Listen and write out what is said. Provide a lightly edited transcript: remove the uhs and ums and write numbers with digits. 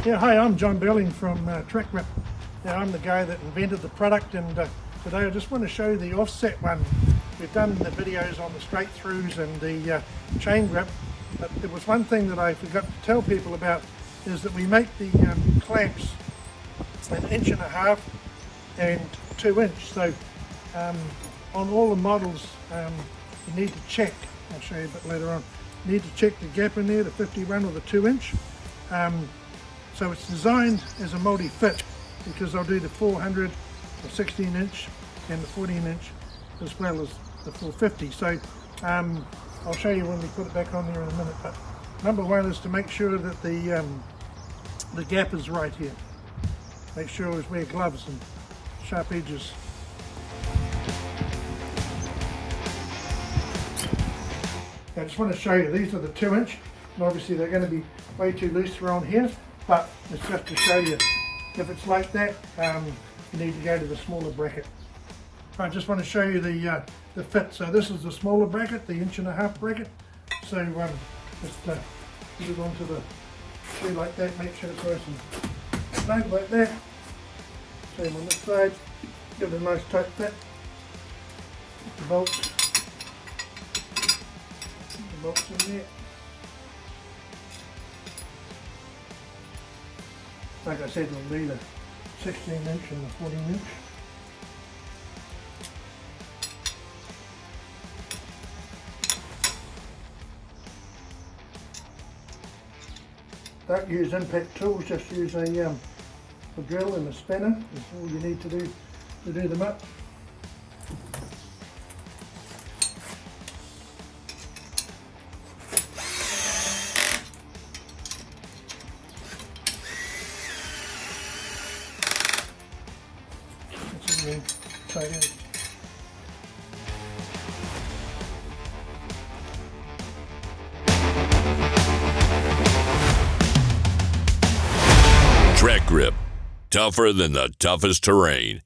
Yeah, hi, I'm John Berling from RubberGrip. Yeah, I'm the guy that invented the product, and today I just want to show you the offset one. We've done the videos on the straight throughs and the chain grip, but there was one thing that I forgot to tell people about, is that we make the clamps 1.5 inches and 2 inch. So on all the models you need to check, I'll show you a bit later on, you need to check the gap in there, the 51 or the 2 inch. So it's designed as a multi-fit, because I'll do the 400, the 16 inch and the 14 inch as well as the 450. So I'll show you when we put it back on there in a minute, but number one is to make sure that the gap is right here. Make sure always wear gloves and sharp edges. I just want to show you, these are the 2 inch, and obviously they're going to be way too loose around here, but it's just to show you, if it's like that, you need to go to the smaller bracket. I just want to show you the fit. So this is the smaller bracket, the 1.5 inch bracket. So just put it onto the shoe like that, make sure it's nice and snug like that. Same on this side, give it a nice tight fit. Put the bolts in there. Like I said, we'll need a 16 inch and a 14 inch. Don't use impact tools, just use a drill and a spanner. That's all you need to do them up. RubberGrip, tougher than the toughest terrain.